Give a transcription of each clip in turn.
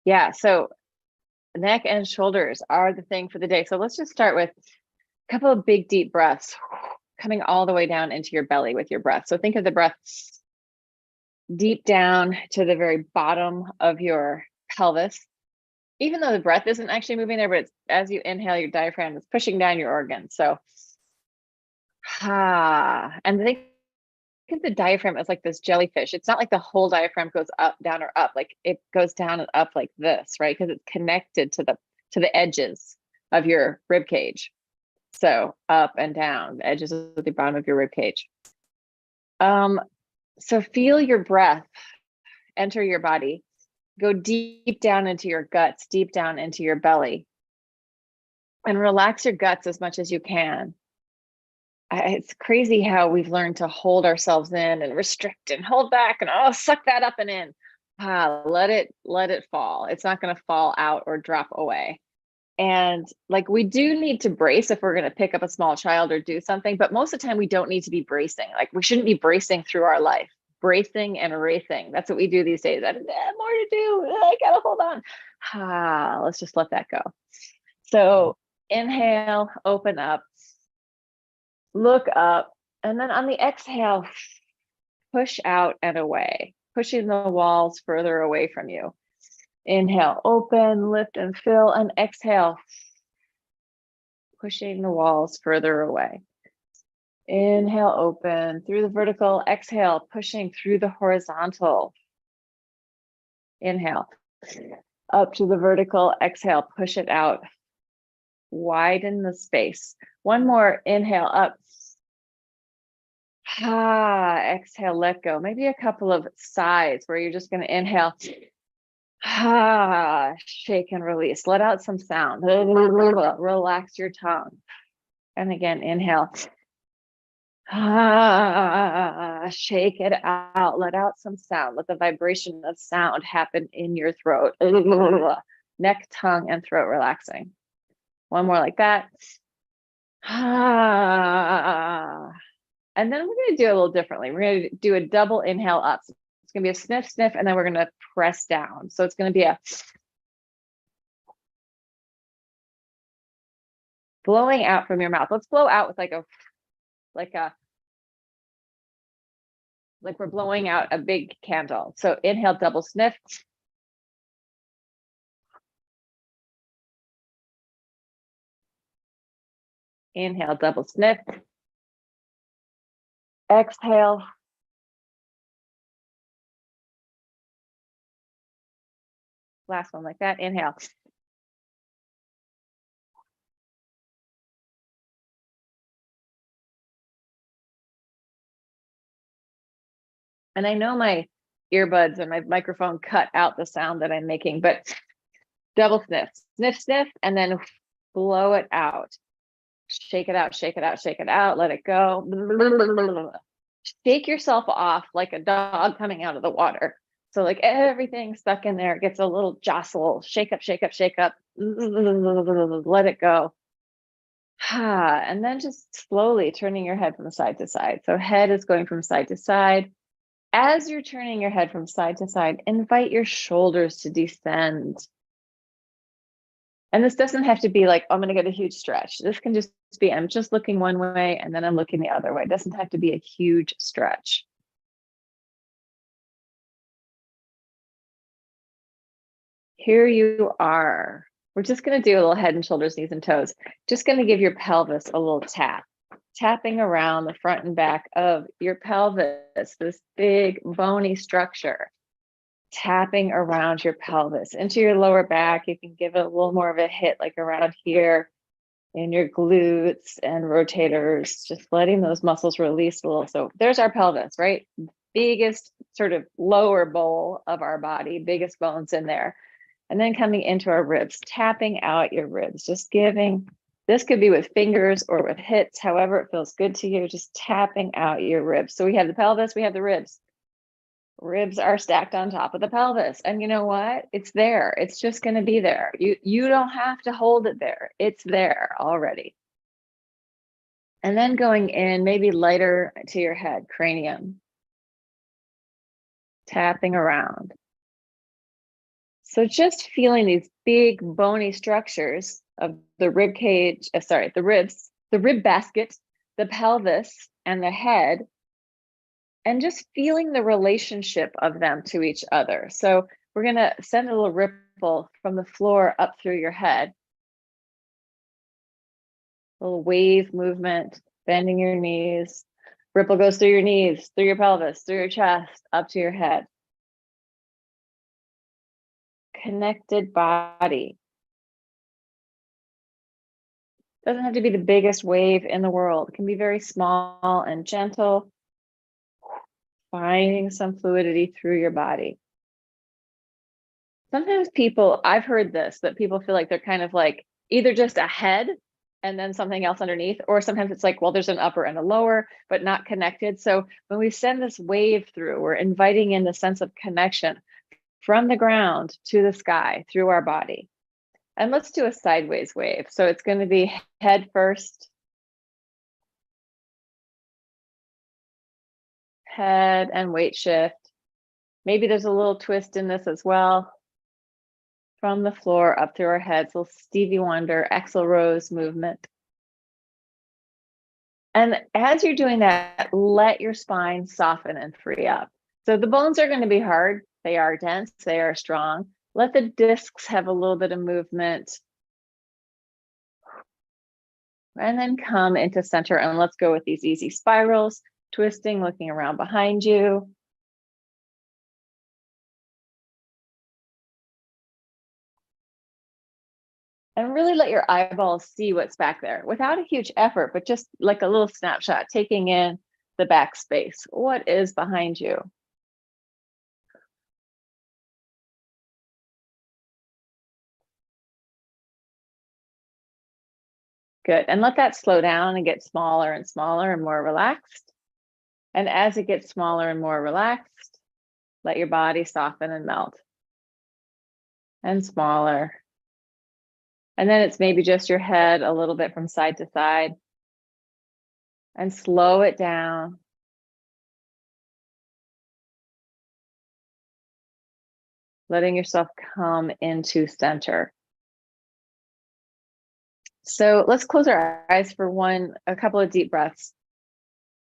Yeah, so neck and shoulders are the thing for the day. So let's just start with a couple of big, deep breaths coming all the way down into your belly with your breath. So think of the breath deep down to the very bottom of your pelvis. Even though the breath isn't actually moving there, but it's, as you inhale, your diaphragm is pushing down your organs. So, and think of the diaphragm as like this jellyfish. It's not like the whole diaphragm goes up, down, or up. Like it goes down and up like this, right? Because it's connected to the edges of your rib cage. So up and down, the edges of the bottom of your rib cage. So feel your breath enter your body, go deep down into your guts, deep down into your belly, and relax your guts as much as you can. It's crazy how we've learned to hold ourselves in and restrict and hold back and suck that up and in. Let it fall. It's not going to fall out or drop away. And like we do need to brace if we're going to pick up a small child or do something, but most of the time we don't need to be bracing. Like we shouldn't be bracing through our life. Bracing and racing. That's what we do these days. I have more to do. I gotta hold on. Let's just let that go. So inhale, open up, look up, and then on the exhale, push out and away, pushing the walls further away from you. Inhale, open, lift and fill, and exhale, pushing the walls further away. Inhale, open through the vertical, exhale, pushing through the horizontal. Inhale, up to the vertical, exhale, push it out. Widen the space. One more, inhale, up. Exhale, let go. Maybe a couple of sighs where you're just going to inhale. Shake and release. Let out some sound. Relax your tongue. And again, inhale. Shake it out. Let out some sound. Let the vibration of sound happen in your throat. Neck, tongue, and throat relaxing. One more like that. And then we're going to do it a little differently. We're going to do a double inhale up. So it's going to be a sniff, sniff, and then we're going to press down. So it's going to be a blowing out from your mouth. Let's blow out with like we're blowing out a big candle. So inhale, double sniff. Inhale, double sniff. Exhale. Last one like that. Inhale. And I know my earbuds and my microphone cut out the sound that I'm making, but double sniff, sniff, sniff, and then blow it out. Shake it out, shake it out, shake it out, let it go. Shake yourself off like a dog coming out of the water. So like everything stuck in there gets a little jostle, shake up, shake up, shake up, let it go. And then just slowly turning your head from side to side. So head is going from side to side. As you're turning your head from side to side, invite your shoulders to descend. And this doesn't have to be like, oh, I'm going to get a huge stretch. This can just be, I'm just looking one way and then I'm looking the other way. It doesn't have to be a huge stretch. Here you are. We're just going to do a little head and shoulders, knees and toes. Just going to give your pelvis a little tap. Tapping around the front and back of your pelvis, this big bony structure. Tapping around your pelvis into your lower back. You can give it a little more of a hit, like around here in your glutes and rotators, just letting those muscles release a little. So there's our pelvis, right? Biggest sort of lower bowl of our body, biggest bones in there. And then coming into our ribs, tapping out your ribs, just giving. This could be with fingers or with hits, however it feels good to you, just tapping out your ribs. So we have the pelvis, we have the ribs. Ribs are stacked on top of the pelvis. And you know what? It's there. It's just going to be there. You don't have to hold it there. It's there already. And then going in, maybe lighter to your head, cranium. Tapping around. So just feeling these big bony structures of the rib cage, the ribs, the rib basket, the pelvis, and the head, and just feeling the relationship of them to each other. So we're gonna send a little ripple from the floor up through your head. A little wave movement, bending your knees. Ripple goes through your knees, through your pelvis, through your chest, up to your head. Connected body. Doesn't have to be the biggest wave in the world. It can be very small and gentle, finding some fluidity through your body. Sometimes people, I've heard this, that people feel like they're kind of like either just a head and then something else underneath, or sometimes it's like, well, there's an upper and a lower, but not connected. So when we send this wave through, we're inviting in the sense of connection from the ground to the sky through our body. And let's do a sideways wave. So it's going to be head first, head and weight shift. Maybe there's a little twist in this as well. From the floor up through our heads, little Stevie Wonder, Axl Rose movement. And as you're doing that, let your spine soften and free up. So the bones are going to be hard. They are dense, they are strong. Let the discs have a little bit of movement. And then come into center, and let's go with these easy spirals, twisting, looking around behind you. And really let your eyeballs see what's back there without a huge effort, but just like a little snapshot, taking in the back space. What is behind you? Good. And let that slow down and get smaller and smaller and more relaxed. And as it gets smaller and more relaxed, let your body soften and melt. And smaller. And then it's maybe just your head a little bit from side to side. And slow it down. Letting yourself come into center. So let's close our eyes for a couple of deep breaths.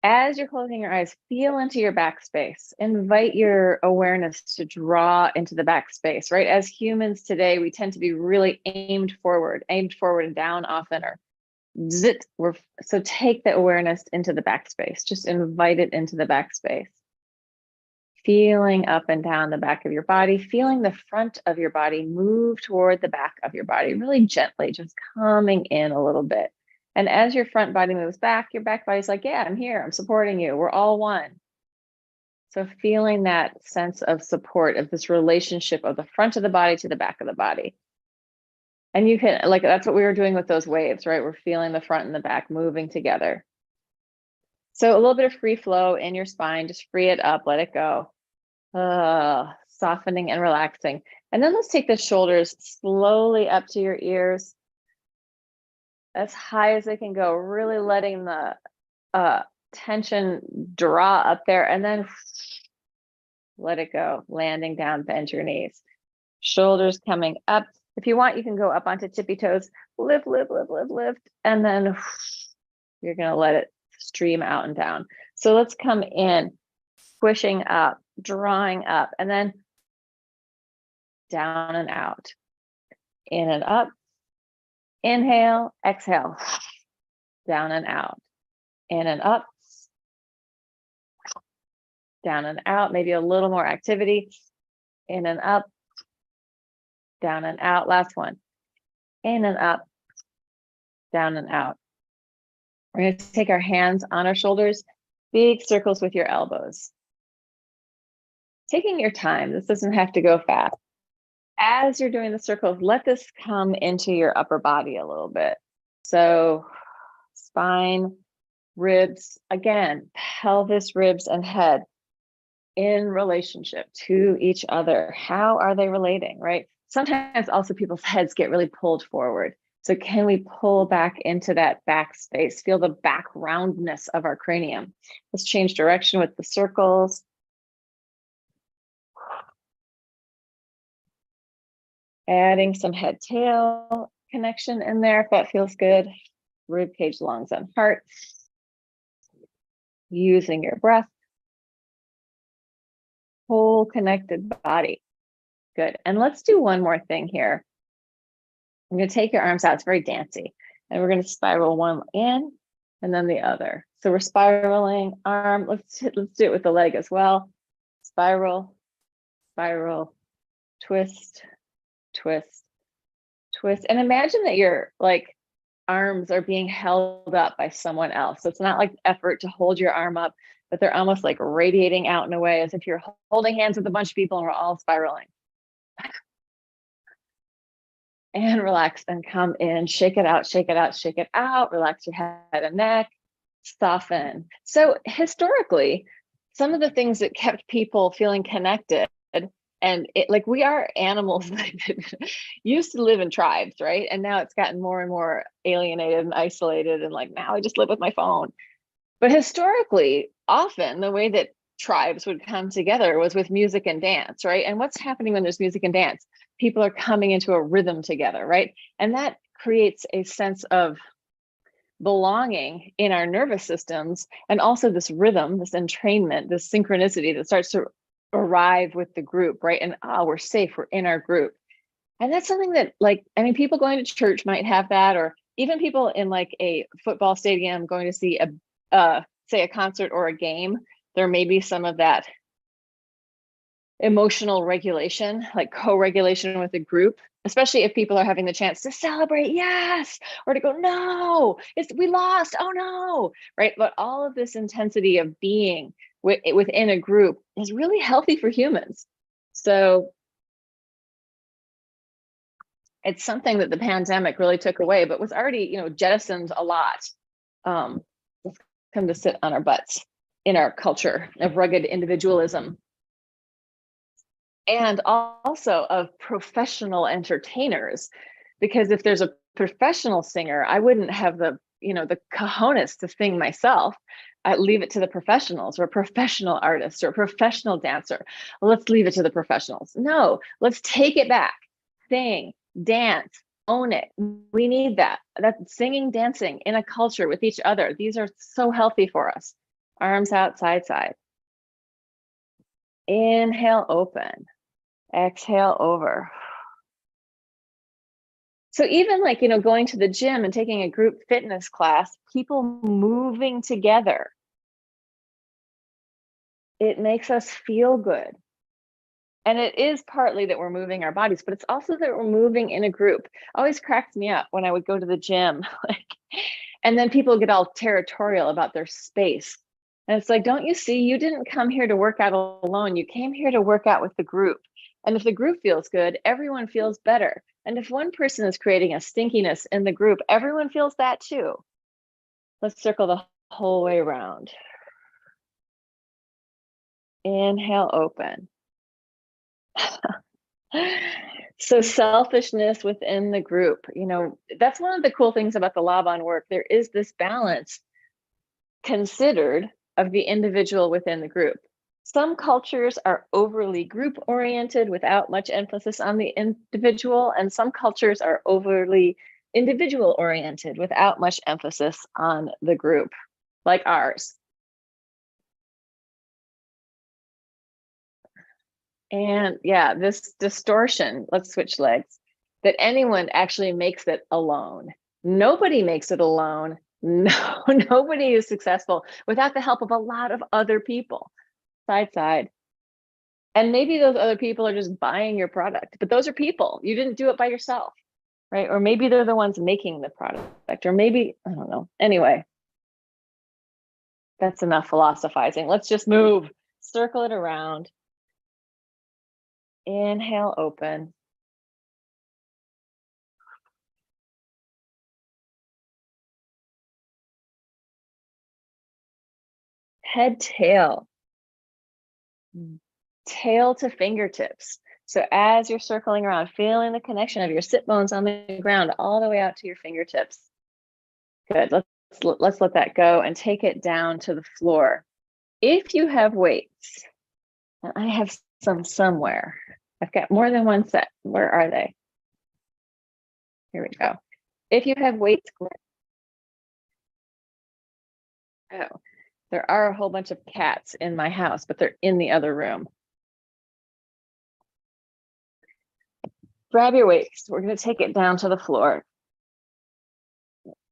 As you're closing your eyes, feel into your back space. Invite your awareness to draw into the back space, right? As humans today, we tend to be really aimed forward and down often, or zit. So take the awareness into the back space. Just invite it into the back space. Feeling up and down the back of your body, feeling the front of your body move toward the back of your body, really gently, just coming in a little bit. And as your front body moves back, your back body's like, yeah, I'm here, I'm supporting you, we're all one. So feeling that sense of support, of this relationship of the front of the body to the back of the body. And you can, like, that's what we were doing with those waves, right? We're feeling the front and the back moving together. So a little bit of free flow in your spine, just free it up, let it go. Softening and relaxing. And then let's take the shoulders slowly up to your ears, as high as they can go, really letting the tension draw up there, and then let it go, landing down, bend your knees. Shoulders coming up. If you want, you can go up onto tippy toes, lift, and then you're gonna let it stream out and down. So let's come in, squishing up, drawing up, and then down and out, in and up. Inhale, exhale, down and out, in and up, down and out, maybe a little more activity, in and up, down and out. Last one, in and up, down and out. We're going to take our hands on our shoulders, big circles with your elbows. Taking your time, this doesn't have to go fast. As you're doing the circles, let this come into your upper body a little bit. So spine, ribs, again, pelvis, ribs, and head in relationship to each other. How are they relating, right? Sometimes also people's heads get really pulled forward. So can we pull back into that back space? Feel the back roundness of our cranium. Let's change direction with the circles. Adding some head tail connection in there if that feels good. Rib cage, lungs, and heart. Using your breath. Whole connected body. Good. And let's do one more thing here. I'm going to take your arms out. It's very dancey. And we're going to spiral one in and then the other. So we're spiraling arm. Let's do it with the leg as well. Spiral, spiral, twist, twist, twist. And imagine that your like arms are being held up by someone else. So it's not like effort to hold your arm up, but they're almost like radiating out in a way as if you're holding hands with a bunch of people and we're all spiraling. And relax and come in, shake it out, shake it out, shake it out, relax your head and neck, soften. So historically, some of the things that kept people feeling connected, and it like we are animals that used to live in tribes, right? And now it's gotten more and more alienated and isolated, and like now I just live with my phone. But historically, often the way that tribes would come together was with music and dance, right? And what's happening when there's music and dance? People are coming into a rhythm together, right? And that creates a sense of belonging in our nervous systems, and also this rhythm, this entrainment, this synchronicity that starts to arrive with the group, right? And we're safe, we're in our group. And that's something that, like, I mean, people going to church might have that, or even people in like a football stadium going to see say a concert or a game, there may be some of that emotional regulation, like co-regulation with a group, especially if people are having the chance to celebrate, yes, or to go, no, we lost, oh no, right? But all of this intensity of being within a group is really healthy for humans. So it's something that the pandemic really took away, but was already, jettisoned a lot. Let's come to sit on our butts in our culture of rugged individualism. And also of professional entertainers, because if there's a professional singer, I wouldn't have the cojones to sing myself. I leave it to the professionals, or a professional artist or a professional dancer. Let's leave it to the professionals. No, let's take it back. Sing, dance, own it. We need that. That's singing, dancing in a culture with each other. These are so healthy for us. Arms out, side, side. Inhale, open. Exhale, over. So even like, going to the gym and taking a group fitness class, people moving together, it makes us feel good. And it is partly that we're moving our bodies, but it's also that we're moving in a group. Always cracks me up when I would go to the gym, and then people get all territorial about their space. And it's like, don't you see, you didn't come here to work out alone. You came here to work out with the group. And if the group feels good, everyone feels better. And if one person is creating a stinkiness in the group, everyone feels that too. Let's circle the whole way around. Inhale, open. So selfishness within the group, that's one of the cool things about the Laban work. There is this balance considered of the individual within the group. Some cultures are overly group oriented without much emphasis on the individual, and some cultures are overly individual oriented without much emphasis on the group, like ours. And yeah, this distortion, let's switch legs, that anyone actually makes it alone. Nobody makes it alone. No, nobody is successful without the help of a lot of other people. Side, side. And maybe those other people are just buying your product, but those are people. You didn't do it by yourself, right? Or maybe they're the ones making the product, or maybe, I don't know. Anyway, that's enough philosophizing. Let's just move, circle it around. Inhale, open. Head, tail. Tail to fingertips. So as you're circling around, feeling the connection of your sit bones on the ground all the way out to your fingertips. Good. Let's let that go and take it down to the floor. If you have weights, and I have some somewhere, I've got more than one set. Where are they? Here we go. If you have weights, oh, there are a whole bunch of cats in my house, but they're in the other room. Grab your weights. We're going to take it down to the floor.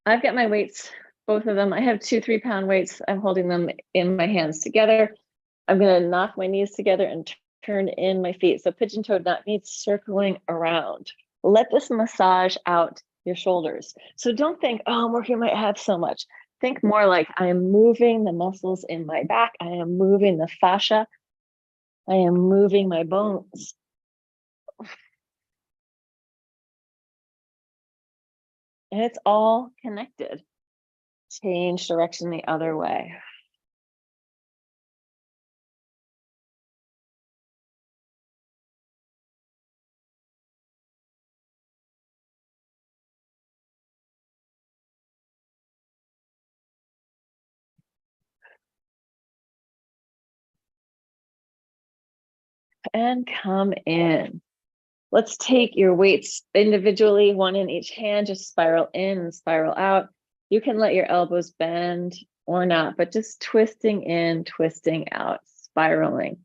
I've got my weights, both of them. I have 2 3-pound weights. I'm holding them in my hands together. I'm going to knock my knees together and turn in my feet. So pigeon-toed knot means circling around. Let this massage out your shoulders. So don't think, oh, I'm working my abs so much. Think more like I am moving the muscles in my back. I am moving the fascia. I am moving my bones. And it's all connected. Change direction the other way. And come in. Let's take your weights individually, one in each hand, just spiral in and spiral out. You can let your elbows bend or not, but just twisting in, twisting out, spiraling.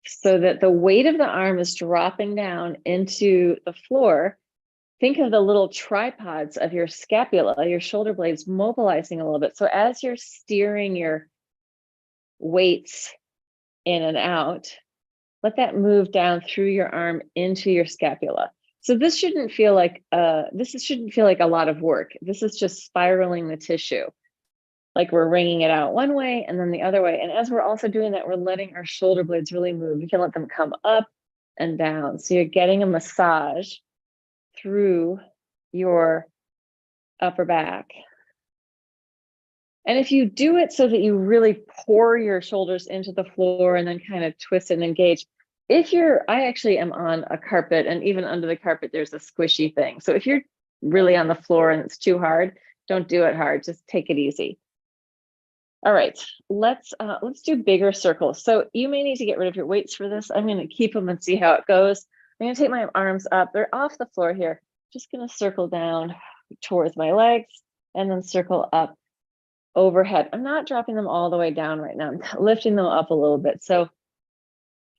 So that the weight of the arm is dropping down into the floor. Think of the little tripods of your scapula, your shoulder blades mobilizing a little bit. So as you're steering your weights in and out, let that move down through your arm into your scapula. So this shouldn't feel like a lot of work. This is just spiraling the tissue. Like we're wringing it out one way and then the other way. And as we're also doing that, we're letting our shoulder blades really move. You can let them come up and down. So you're getting a massage through your upper back. And if you do it so that you really pour your shoulders into the floor and then kind of twist and engage, I actually am on a carpet, and even under the carpet, there's a squishy thing. So if you're really on the floor and it's too hard, don't do it hard, just take it easy. All right, let's do bigger circles. So you may need to get rid of your weights for this. I'm gonna keep them and see how it goes. I'm gonna take my arms up, they're off the floor here. Just gonna circle down towards my legs and then circle up overhead. I'm not dropping them all the way down right now. I'm lifting them up a little bit. So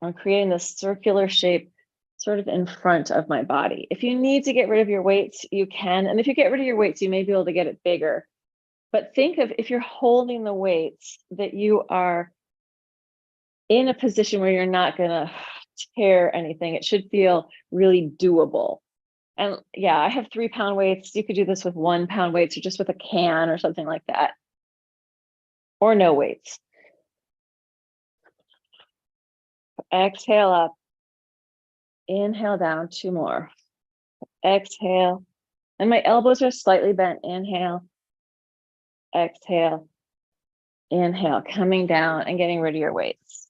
I'm creating this circular shape sort of in front of my body. If you need to get rid of your weights, you can. And if you get rid of your weights, you may be able to get it bigger. But think of, if you're holding the weights, that you are in a position where you're not going to tear anything. It should feel really doable. And yeah, I have 3-pound weights. You could do this with 1-pound weights or just with a can or something like that. Or no weights. Exhale up. Inhale down, 2 more. Exhale. And my elbows are slightly bent. Inhale. Exhale. Inhale, coming down and getting rid of your weights.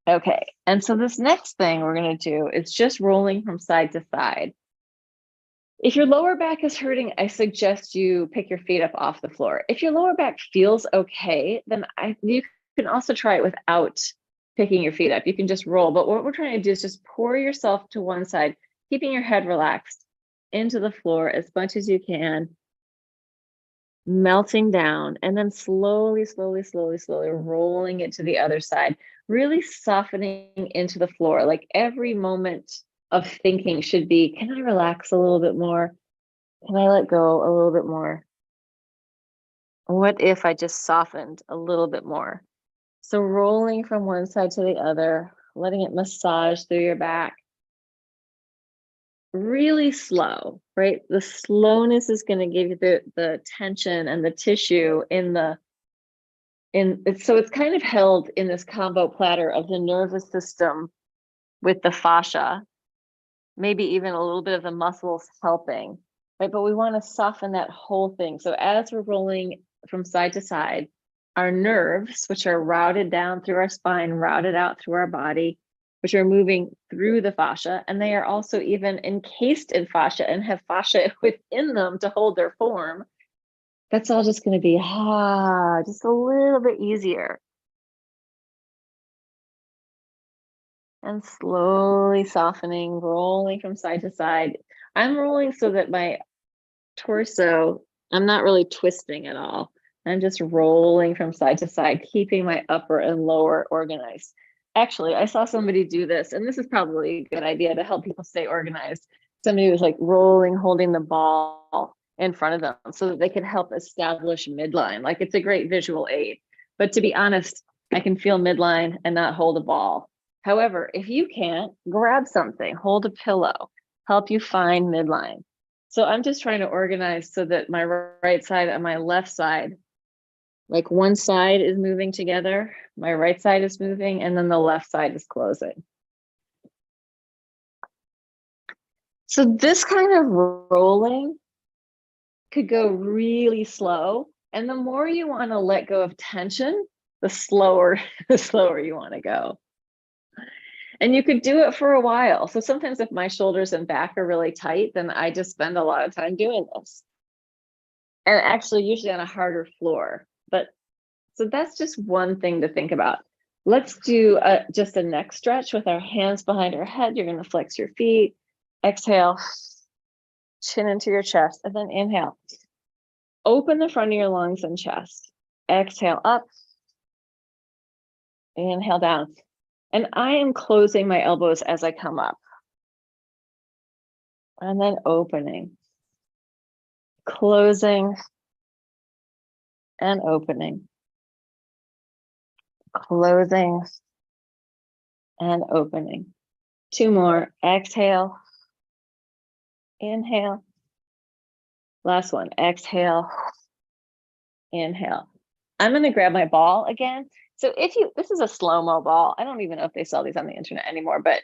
Okay, and so this next thing we're going to do is just rolling from side to side. If your lower back is hurting, I suggest you pick your feet up off the floor. If your lower back feels okay, then you can also try it without picking your feet up. You can just roll. But what we're trying to do is just pour yourself to one side, keeping your head relaxed into the floor as much as you can, melting down, and then slowly, slowly, slowly, slowly rolling it to the other side, really softening into the floor. Like every moment of thinking should be, can I relax a little bit more? Can I let go a little bit more? What if I just softened a little bit more? So rolling from one side to the other, letting it massage through your back. Really slow, right? The slowness is going to give you the tension and the tissue so it's kind of held in this combo platter of the nervous system with the fascia, maybe even a little bit of the muscles helping, right? But we want to soften that whole thing. So as we're rolling from side to side, our nerves, which are routed down through our spine, routed out through our body, which are moving through the fascia, and they are also even encased in fascia and have fascia within them to hold their form. That's all just going to be just a little bit easier. And slowly softening, rolling from side to side. I'm rolling so that my torso, I'm not really twisting at all. I'm just rolling from side to side, keeping my upper and lower organized. Actually, I saw somebody do this, and this is probably a good idea to help people stay organized. Somebody was like rolling, holding the ball in front of them so that they could help establish midline. Like, it's a great visual aid. But to be honest, I can feel midline and not hold a ball. However, if you can't, grab something, hold a pillow, help you find midline. So I'm just trying to organize so that my right side and my left side, like one side is moving together, my right side is moving, and then the left side is closing. So this kind of rolling could go really slow. And the more you want to let go of tension, the slower you want to go. And you could do it for a while. So sometimes if my shoulders and back are really tight, then I just spend a lot of time doing this. And actually usually on a harder floor. But so that's just one thing to think about. Let's do just a neck stretch with our hands behind our head. You're going to flex your feet. Exhale, chin into your chest, and then inhale. Open the front of your lungs and chest. Exhale up. Inhale down. And I am closing my elbows as I come up. And then opening. Closing and opening. Closing and opening. Two more. Exhale. Inhale. Last one. Exhale. Inhale. I'm going to grab my ball again. So this is a slow-mo ball. I don't even know if they sell these on the internet anymore, but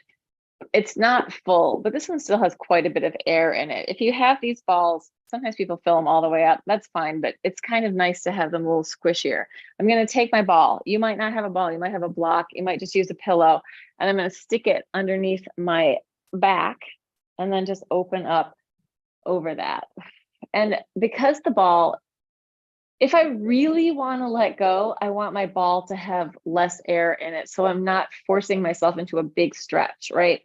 it's not full, but this one still has quite a bit of air in it. If you have these balls, sometimes people fill them all the way up. That's fine, but it's kind of nice to have them a little squishier. I'm going to take my ball. You might not have a ball. You might have a block. You might just use a pillow, and I'm going to stick it underneath my back and then just open up over that. And because the ball, if I really want to let go, I want my ball to have less air in it. So I'm not forcing myself into a big stretch, right?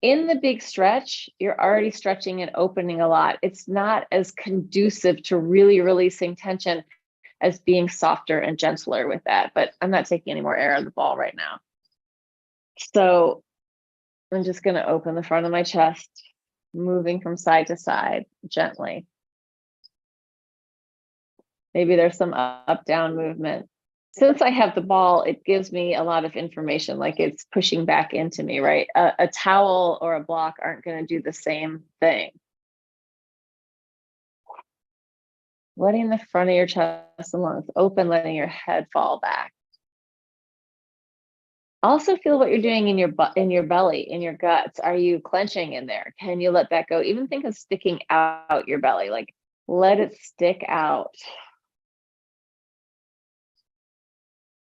In the big stretch, you're already stretching and opening a lot. It's not as conducive to really releasing tension as being softer and gentler with that. But I'm not taking any more air out of the ball right now. So I'm just going to open the front of my chest, moving from side to side gently. Maybe there's some up-down movement. Since I have the ball, it gives me a lot of information, like it's pushing back into me, right? A towel or a block aren't going to do the same thing. Letting the front of your chest and lungs open, letting your head fall back. Also feel what you're doing in your butt, in your belly, in your guts. Are you clenching in there? Can you let that go? Even think of sticking out your belly, like let it stick out.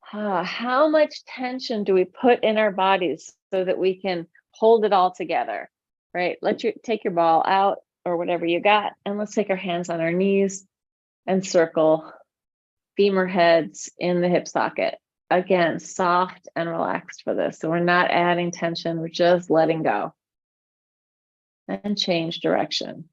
How much tension do we put in our bodies so that we can hold it all together, right? Take your ball out or whatever you got, and let's take our hands on our knees and circle femur heads in the hip socket. Again, soft and relaxed for this. So we're not adding tension, we're just letting go. And change direction.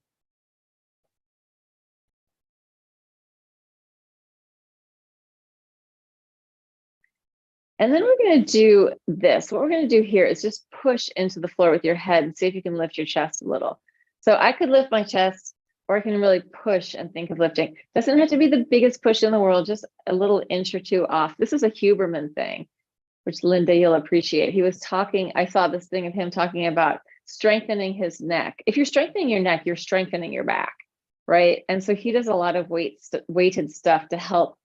And then we're going to do this. What we're going to do here is just push into the floor with your head and see if you can lift your chest a little. So I could lift my chest, or I can really push and think of lifting. Doesn't have to be the biggest push in the world, just a little inch or two off. This is a Huberman thing, which Linda, you'll appreciate. He was talking, I saw this thing of him talking about strengthening his neck. If you're strengthening your neck, you're strengthening your back, right? And so he does a lot of weighted stuff to help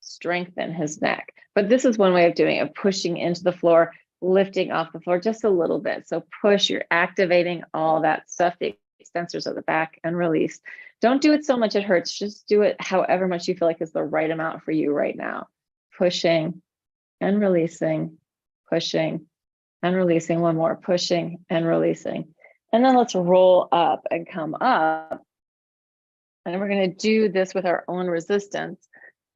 strengthen his neck. But this is one way of doing it, pushing into the floor, lifting off the floor just a little bit. So push, you're activating all that stuff, the extensors of the back, and release. Don't do it so much it hurts. Just do it however much you feel like is the right amount for you right now. Pushing and releasing, pushing and releasing. One more, pushing and releasing. And then let's roll up and come up. And we're going to do this with our own resistance.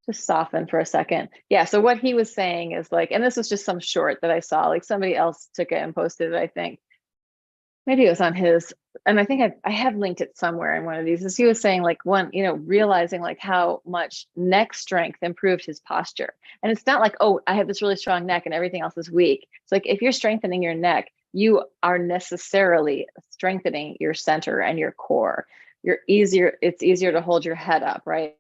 Just soften for a second. Yeah, so what he was saying is like, and this was just some short that I saw, like somebody else took it and posted it, I think. Maybe it was on his, and I think I have linked it somewhere in one of these, is he was saying like one, realizing like how much neck strength improved his posture. And it's not like, oh, I have this really strong neck and everything else is weak. It's like, if you're strengthening your neck, you are necessarily strengthening your center and your core. It's easier to hold your head up, right?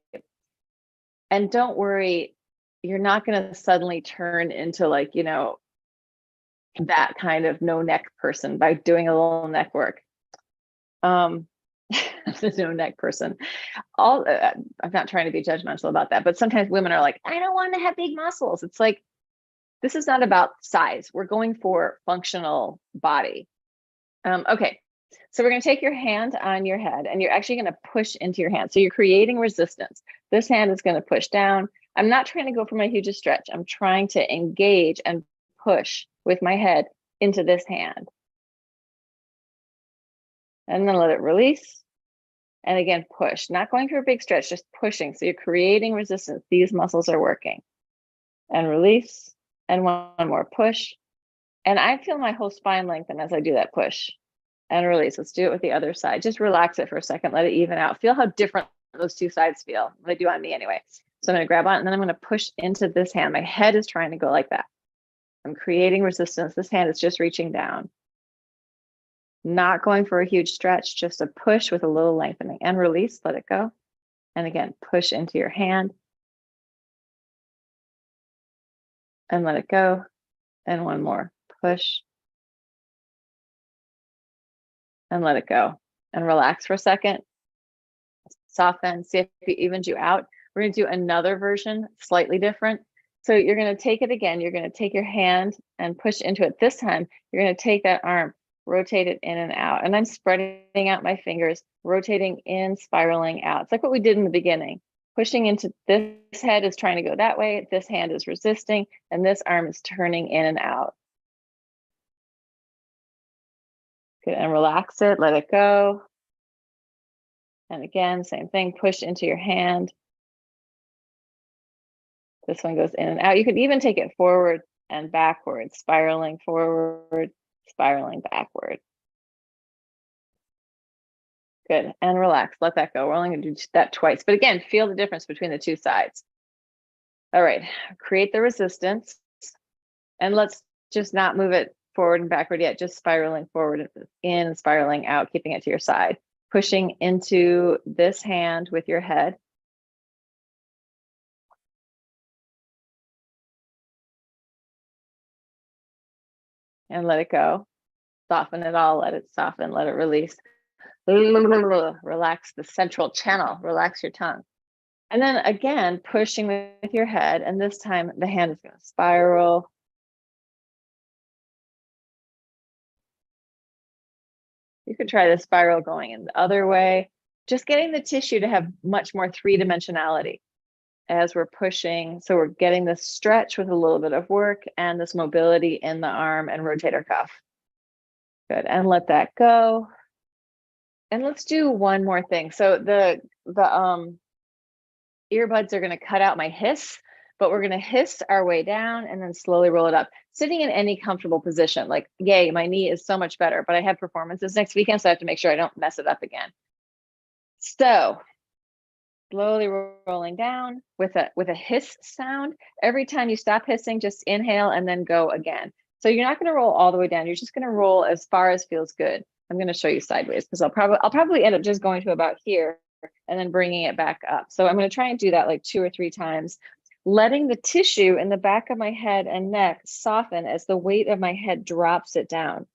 And don't worry, you're not going to suddenly turn into like, that kind of no neck person by doing a little neck work. The no neck person. I'm not trying to be judgmental about that, but sometimes women are like, I don't want to have big muscles. It's like, this is not about size. We're going for functional body. Okay. So we're going to take your hand on your head and you're actually going to push into your hand. So you're creating resistance. This hand is going to push down. I'm not trying to go for my hugest stretch. I'm trying to engage and push with my head into this hand. And then let it release. And again, push, not going for a big stretch, just pushing. So you're creating resistance. These muscles are working. And release. And one more push. And I feel my whole spine lengthen as I do that push and release. Let's do it with the other side. Just relax it for a second. Let it even out. Feel how different those two sides feel. They do on me anyway. So I'm going to grab on and then I'm going to push into this hand. My head is trying to go like that. I'm creating resistance. This hand is just reaching down. Not going for a huge stretch, just a push with a little lengthening and release, let it go. And again, push into your hand and let it go. And one more, push and let it go. And relax for a second. Soften, see if it evens you out. We're going to do another version, slightly different. So you're going to take it again. You're going to take your hand and push into it. This time, you're going to take that arm, rotate it in and out. And I'm spreading out my fingers, rotating in, spiraling out. It's like what we did in the beginning. Pushing into this head is trying to go that way. This hand is resisting, and this arm is turning in and out. Good, and relax it, let it go. And again, same thing, push into your hand. This one goes in and out. You could even take it forward and backward, spiraling forward, spiraling backward. Good, and relax, let that go. We're only gonna do that twice, but again, feel the difference between the two sides. All right, create the resistance. And let's just not move it forward and backward yet, just spiraling forward in and spiraling out, keeping it to your side. Pushing into this hand with your head. And let it go. Soften it all, let it soften, let it release. Relax the central channel, relax your tongue. And then again, pushing with your head, and this time the hand is going to spiral. You could try the spiral going in the other way, just getting the tissue to have much more three-dimensionality as we're pushing. So we're getting this stretch with a little bit of work and this mobility in the arm and rotator cuff. Good, and let that go. And let's do one more thing. So the earbuds are going to cut out my hiss, but we're going to hiss our way down and then slowly roll it up. Sitting in any comfortable position, like, yay, my knee is so much better, but I have performances next weekend, so I have to make sure I don't mess it up again. So slowly rolling down with a hiss sound. Every time you stop hissing, just inhale and then go again. So you're not going to roll all the way down. You're just going to roll as far as feels good. I'm going to show you sideways because I'll probably end up just going to about here and then bringing it back up. So I'm going to try and do that like 2 or 3 times, letting the tissue in the back of my head and neck soften as the weight of my head drops it down.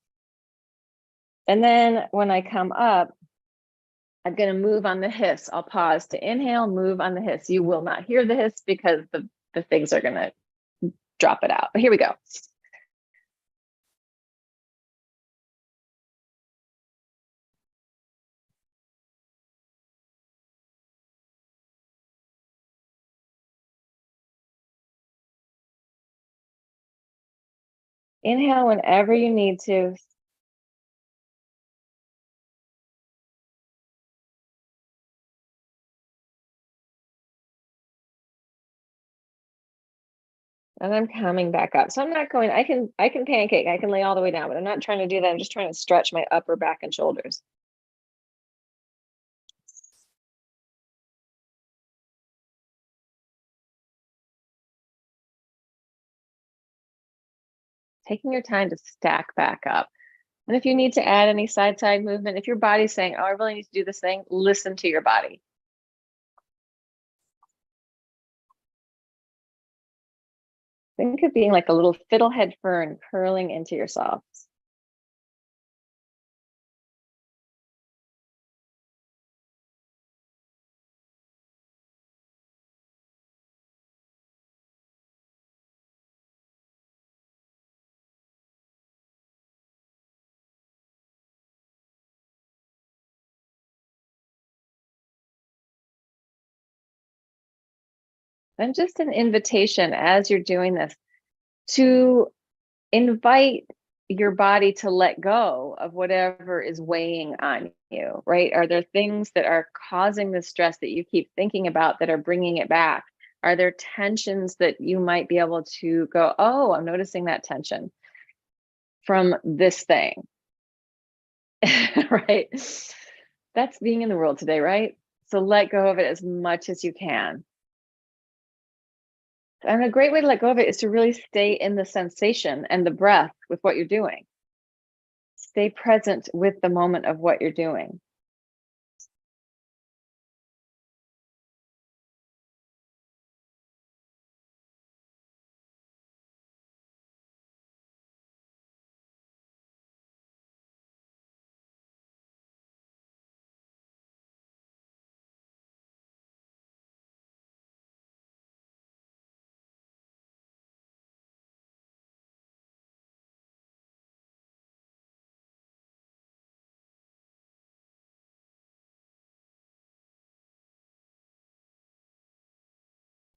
And then when I come up, I'm going to move on the hiss. I'll pause to inhale, move on the hiss. You will not hear the hiss because the things are going to drop it out. But here we go. Inhale whenever you need to. And I'm coming back up. So I'm not going, I can pancake, I can lay all the way down, but I'm not trying to do that. I'm just trying to stretch my upper back and shoulders. Taking your time to stack back up. And if you need to add any side movement, if your body's saying, oh, I really need to do this thing, listen to your body. Think of being like a little fiddlehead fern curling into yourself. And just an invitation as you're doing this to invite your body to let go of whatever is weighing on you, right? Are there things that are causing the stress that you keep thinking about that are bringing it back? Are there tensions that you might be able to go, oh, I'm noticing that tension from this thing, right? That's being in the world today, right? So let go of it as much as you can. And a great way to let go of it is to really stay in the sensation and the breath with what you're doing. Stay present with the moment of what you're doing.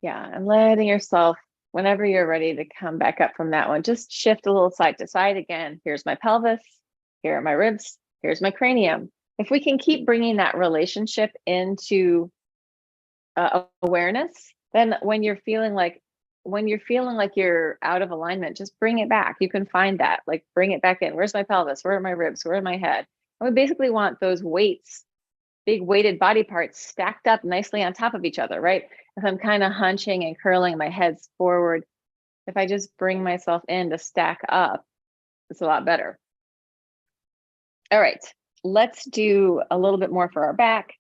Yeah, and letting yourself, whenever you're ready to come back up from that one, just shift a little side to side again. Here's my pelvis, here are my ribs, here's my cranium. If we can keep bringing that relationship into awareness, then when you're feeling like you're out of alignment, just bring it back. You can find that, like bring it back in. Where's my pelvis? Where are my ribs? Where are my head? And we basically want those weights, big weighted body parts stacked up nicely on top of each other, right? If I'm kind of hunching and curling, my head's forward. If I just bring myself in to stack up, it's a lot better. All right, let's do a little bit more for our back.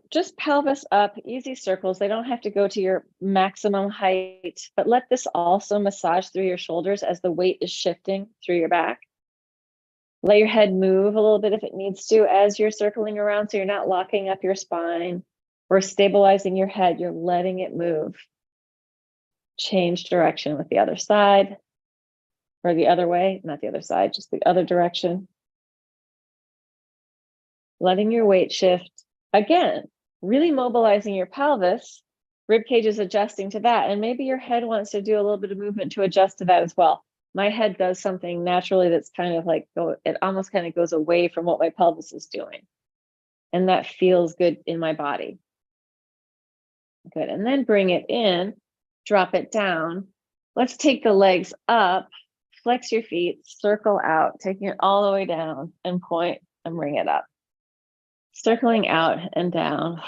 Just pelvis up, easy circles. They don't have to go to your maximum height, but let this also massage through your shoulders as the weight is shifting through your back. Let your head move a little bit if it needs to as you're circling around, so you're not locking up your spine or stabilizing your head. You're letting it move. Change direction with the other side, or the other way, not the other side, just the other direction. Letting your weight shift. Again, really mobilizing your pelvis. Rib cage is adjusting to that, and maybe your head wants to do a little bit of movement to adjust to that as well. My head does something naturally that's kind of like, it almost kind of goes away from what my pelvis is doing. And that feels good in my body. Good, and then bring it in, drop it down. Let's take the legs up, flex your feet, circle out, taking it all the way down and point and bring it up. Circling out and down.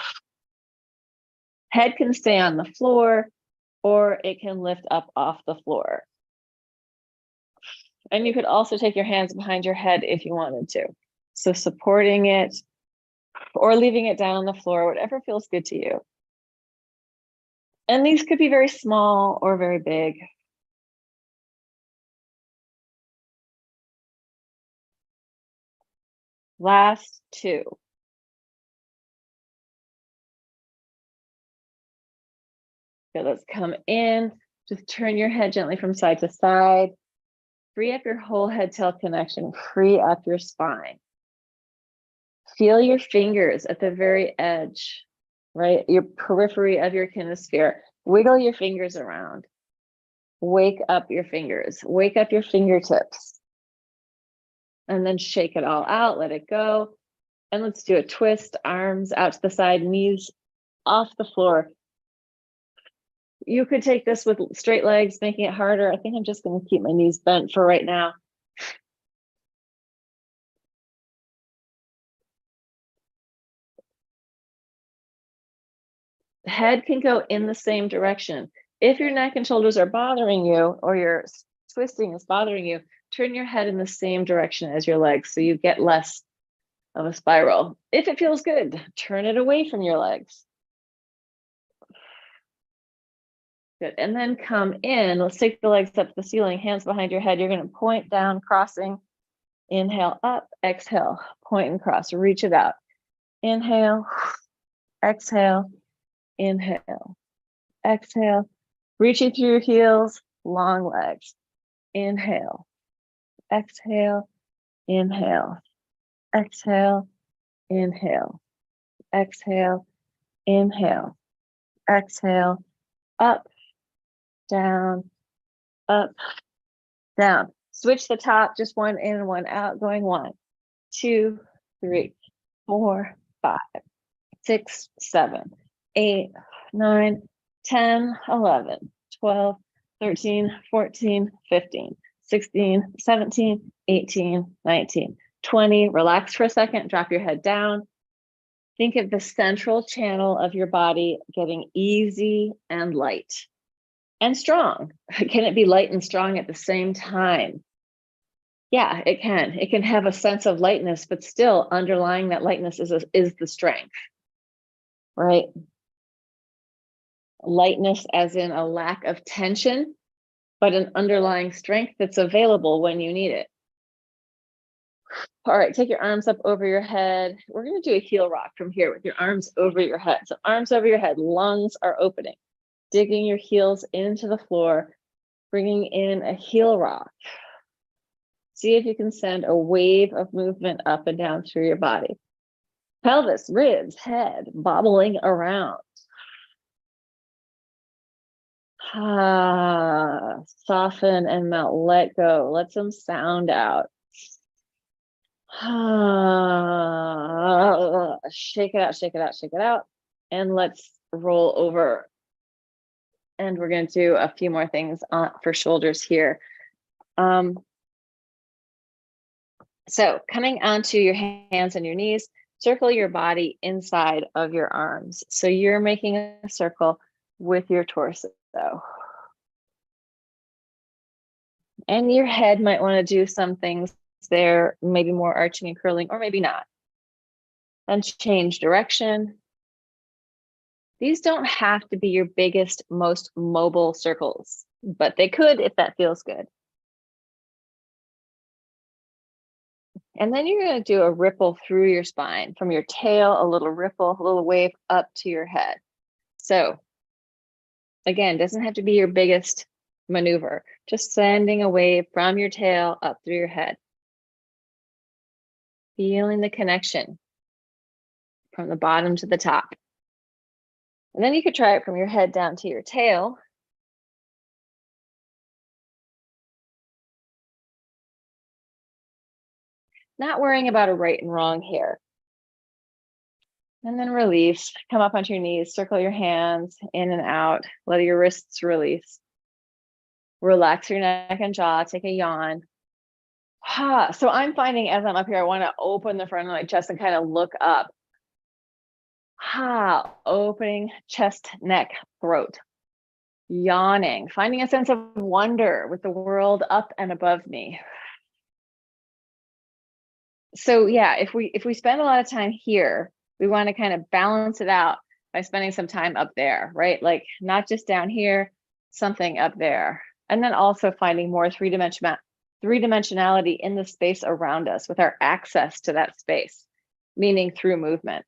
Head can stay on the floor or it can lift up off the floor. And you could also take your hands behind your head if you wanted to. So supporting it or leaving it down on the floor, whatever feels good to you. And these could be very small or very big. Last two. Okay, let's come in. Just turn your head gently from side to side. Free up your whole head tail connection. Free up your spine. Feel your fingers at the very edge, right? Your periphery of your kinesphere. Wiggle your fingers around. Wake up your fingers. Wake up your fingertips. And then shake it all out. Let it go. And let's do a twist. Arms out to the side. Knees off the floor. You could take this with straight legs, making it harder. I think I'm just going to keep my knees bent for right now. The head can go in the same direction. If your neck and shoulders are bothering you, or your twisting is bothering you, turn your head in the same direction as your legs so you get less of a spiral. If it feels good, turn it away from your legs. Good. And then come in. Let's take the legs up to the ceiling, hands behind your head. You're going to point down, crossing. Inhale up, exhale, point and cross, reach it out. Inhale, exhale, inhale, exhale. Reaching through your heels, long legs. Inhale, exhale, inhale, exhale, inhale, exhale, inhale, exhale, up, down, up, down. Switch the top, just one in and one out, going 1, 2, 3, 4, 5, 6, 7, 8, 9, 10, 11, 12, 13, 14, 15, 16, 17, 18, 19, 20. Relax for a second, drop your head down. Think of the central channel of your body getting easy and light and strong. Can it be light and strong at the same time? Yeah, it can. It can have a sense of lightness, but still underlying that lightness is the strength, right? Lightness as in a lack of tension, but an underlying strength that's available when you need it. All right, take your arms up over your head. We're going to do a heel rock from here with your arms over your head. So arms over your head, lungs are opening, digging your heels into the floor, bringing in a heel rock. See if you can send a wave of movement up and down through your body. Pelvis, ribs, head, bobbling around. Soften and melt, let go, let some sound out. Shake it out, shake it out, shake it out. And let's roll over. And we're going to do a few more things for shoulders here. So coming onto your hands and your knees, circle your body inside of your arms. So you're making a circle with your torso. And your head might want to do some things there, maybe more arching and curling, or maybe not. And change direction. These don't have to be your biggest, most mobile circles, but they could if that feels good. And then you're going to do a ripple through your spine, from your tail, a little ripple, a little wave up to your head. So again, doesn't have to be your biggest maneuver, just sending a wave from your tail up through your head. Feeling the connection from the bottom to the top. And then you could try it from your head down to your tail. Not worrying about a right and wrong here. And then release, come up onto your knees, circle your hands in and out, let your wrists release. Relax your neck and jaw, take a yawn. So I'm finding as I'm up here, I want to open the front of my chest and kind of look up. Opening chest, neck, throat. Yawning, finding a sense of wonder with the world up and above me. So yeah, if we spend a lot of time here, we want to kind of balance it out by spending some time up there, right? Like not just down here, something up there. And then also finding more three-dimensionality in the space around us with our access to that space, meaning through movement.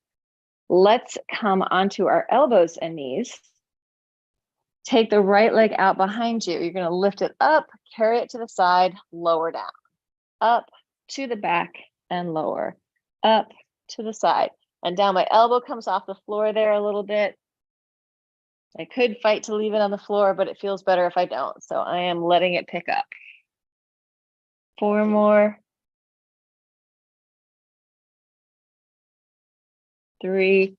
Let's come onto our elbows and knees. Take the right leg out behind you. You're going to lift it up, carry it to the side, lower down, up to the back and lower, up to the side and down. My elbow comes off the floor there a little bit. I could fight to leave it on the floor, but it feels better if I don't. So I am letting it pick up. 4 more. 3.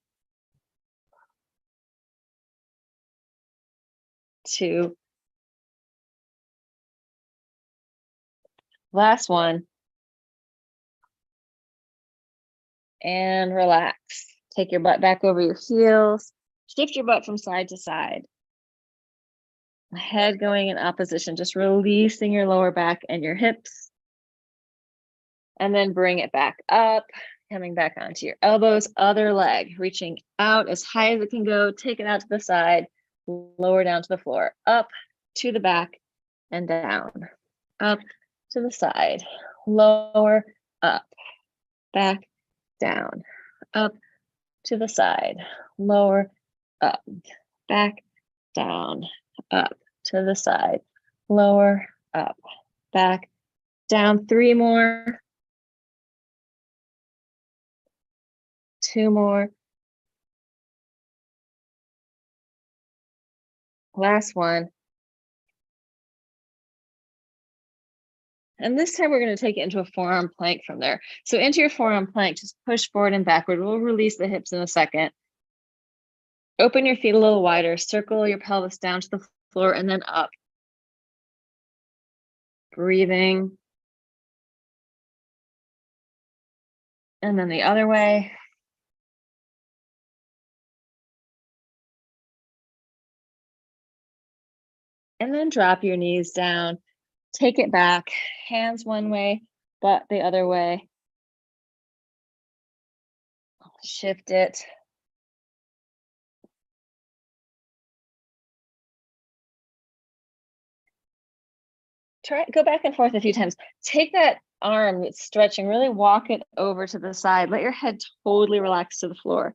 2. Last one. And relax. Take your butt back over your heels. Shift your butt from side to side. Head going in opposition, just releasing your lower back and your hips. And then bring it back up, coming back onto your elbows, other leg, reaching out as high as it can go, take it out to the side, lower down to the floor, up to the back and down, up to the side, lower, up, back, down, up to the side, lower, up, back, down, up to the side, lower, up, back, down. 3 more. 2 more. Last one. And this time we're going to take it into a forearm plank from there. So into your forearm plank, just push forward and backward. We'll release the hips in a second. Open your feet a little wider, circle your pelvis down to the floor and then up. Breathing. And then the other way. And then drop your knees down. Take it back, hands one way, butt the other way. Shift it. Go back and forth a few times. Take that arm that's stretching, really walk it over to the side. Let your head totally relax to the floor.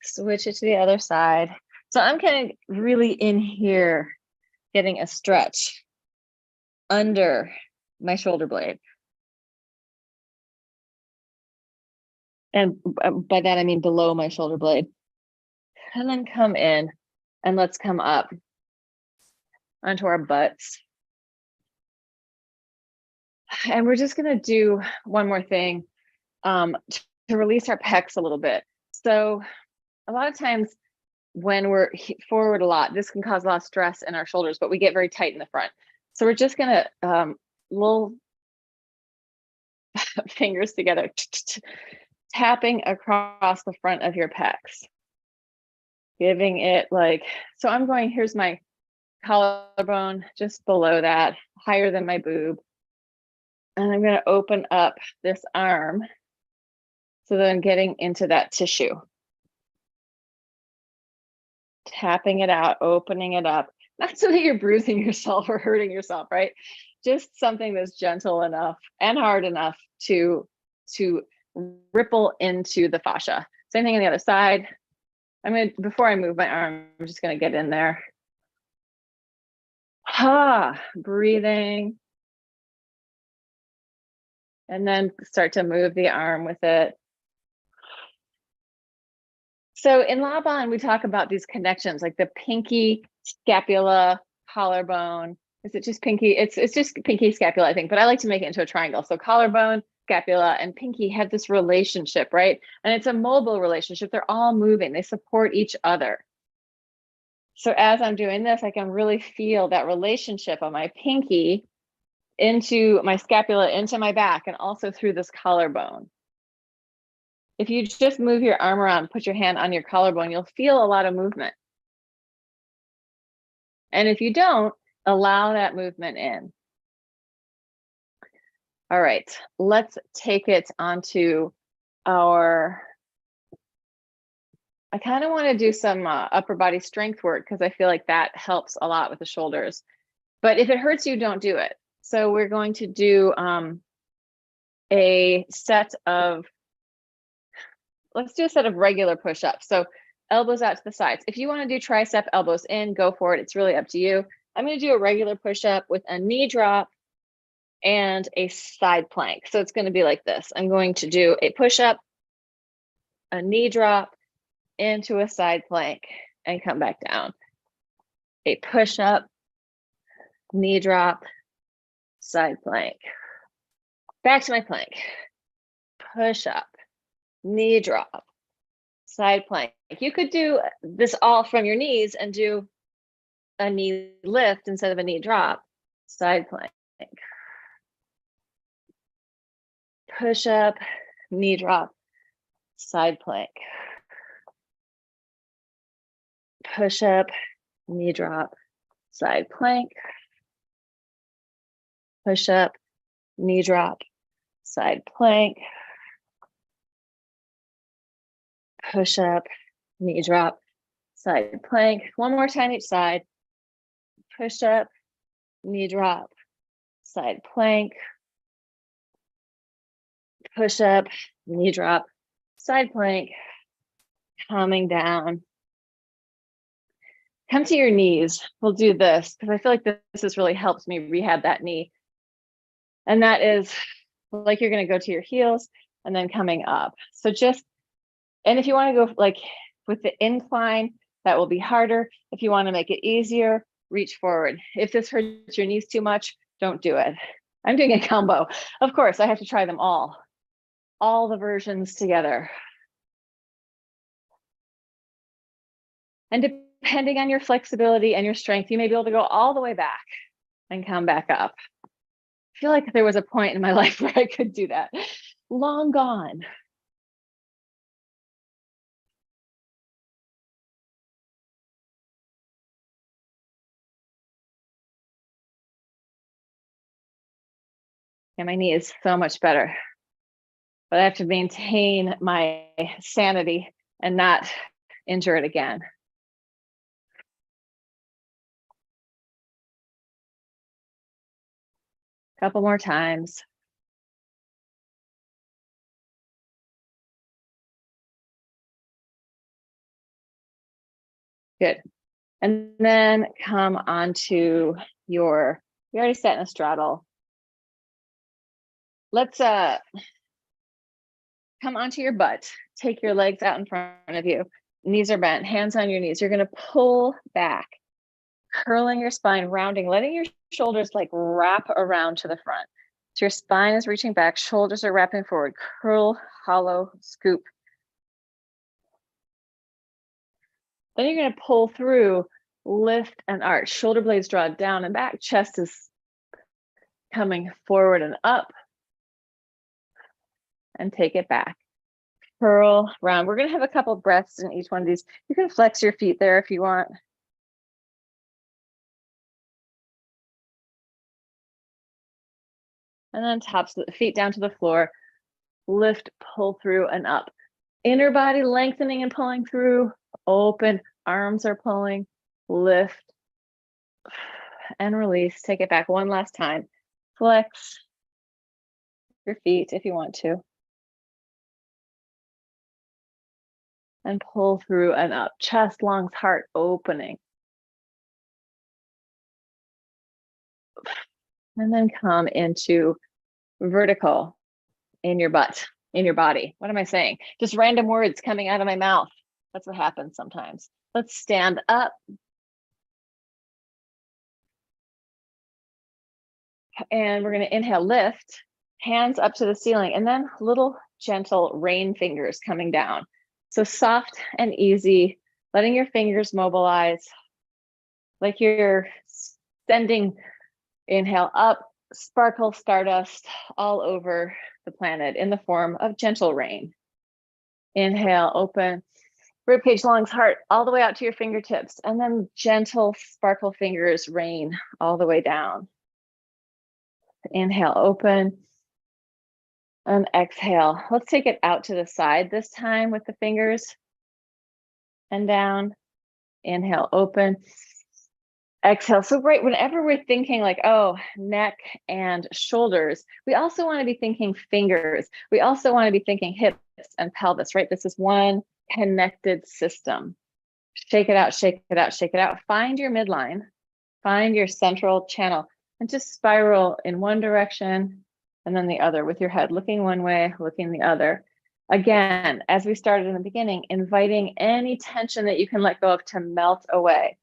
Switch it to the other side. So I'm kind of really in here, getting a stretch under my shoulder blade. And by that, I mean below my shoulder blade. And then come in and let's come up onto our butts. And we're just going to do one more thing to release our pecs a little bit. So a lot of times when we're forward a lot, this can cause a lot of stress in our shoulders, but we get very tight in the front. So we're just going to little fingers together, tapping across the front of your pecs, giving it like, so I'm going, here's my collarbone, just below that, higher than my boob. And I'm going to open up this arm so that I'm getting into that tissue. Tapping it out, opening it up, not so that you're bruising yourself or hurting yourself, right? Just something that's gentle enough and hard enough to ripple into the fascia. Same thing on the other side. Before I move my arm, I'm just gonna get in there. Breathing. And then start to move the arm with it. So in Laban, we talk about these connections, like the pinky, scapula, collarbone. Is it just pinky? It's just pinky, scapula, I think, but I like to make it into a triangle. So collarbone, scapula, and pinky have this relationship, right? And it's a mobile relationship. They're all moving. They support each other. So as I'm doing this, I can really feel that relationship of my pinky into my scapula, into my back, and also through this collarbone. If you just move your arm around, put your hand on your collarbone, you'll feel a lot of movement. And if you don't, allow that movement in. All right, let's take it onto I kind of want to do some upper body strength work because I feel like that helps a lot with the shoulders. But if it hurts you, don't do it. So we're going to do a set of, let's do a set of regular push-ups. So elbows out to the sides. If you want to do tricep elbows in, go for it. It's really up to you. I'm going to do a regular push-up with a knee drop and a side plank. So it's going to be like this. I'm going to do a push-up, a knee drop into a side plank and come back down. A push-up, knee drop, side plank. Back to my plank. Push up, knee drop, side plank. You could do this all from your knees and do a knee lift instead of a knee drop. Side plank. Push up, knee drop, side plank. Push up, knee drop, side plank. Push up, knee drop, side plank. Push up, knee drop, side plank. One more time each side. Push up, knee drop, side plank. Push up, knee drop, side plank. Coming down. Come to your knees. We'll do this because I feel like this has really helped me rehab that knee. And that is like you're going to go to your heels and then coming up. So just, and if you want to go like with the incline, that will be harder. If you want to make it easier, reach forward. If this hurts your knees too much, don't do it. I'm doing a combo. Of course, I have to try them all the versions together. And depending on your flexibility and your strength, you may be able to go all the way back and come back up. I feel like there was a point in my life where I could do that. Long gone. And my knee is so much better. But I have to maintain my sanity and not injure it again. Couple more times. Good. And then come onto your, we already sat in a straddle. Let's come onto your butt. Take your legs out in front of you. Knees are bent, hands on your knees. You're gonna pull back, curling your spine, rounding, letting your shoulders like wrap around to the front. So your spine is reaching back, shoulders are wrapping forward, curl, hollow, scoop. Then you're gonna pull through, lift and arch, shoulder blades draw down and back, chest is coming forward and up. And take it back. Curl round. We're gonna have a couple breaths in each one of these. You can flex your feet there if you want. And then tops the feet down to the floor. Lift, pull through and up. Inner body lengthening and pulling through. Open, arms are pulling. Lift and release. Take it back one last time. Flex your feet if you want to. And pull through and up. Chest, lungs, heart opening. And then come into vertical in your butt, in your body. What am I saying? Just random words coming out of my mouth. That's what happens sometimes. Let's stand up. And we're going to inhale, lift, hands up to the ceiling, and then little gentle rain fingers coming down. So soft and easy, letting your fingers mobilize, like you're sending, inhale up, sparkle stardust all over the planet in the form of gentle rain. Inhale, open, ribcage, lungs, heart, all the way out to your fingertips, and then gentle sparkle fingers rain all the way down. Inhale, open, and exhale. Let's take it out to the side this time with the fingers and down. Inhale, open, exhale. So right, whenever we're thinking like, oh, neck and shoulders, we also want to be thinking fingers. We also want to be thinking hips and pelvis, right? This is one connected system. Shake it out, shake it out, shake it out. Find your midline, find your central channel, and just spiral in one direction and then the other with your head looking one way, looking the other. Again, as we started in the beginning, inviting any tension that you can let go of to melt away.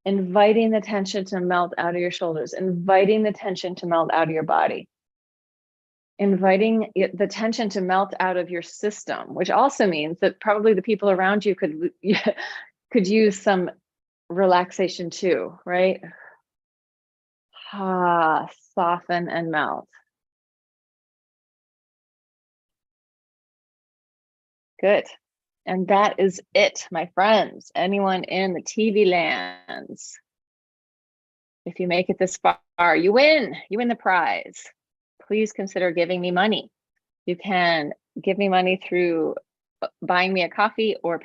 Inviting the tension to melt out of your shoulders, inviting the tension to melt out of your body. inviting the tension to melt out of your system, which also means that probably the people around you could use some relaxation too, right? Soften and melt. Good. And that is it, my friends. Anyone in the TV lands, if you make it this far, you win the prize. Please consider giving me money. You can give me money through buying me a coffee or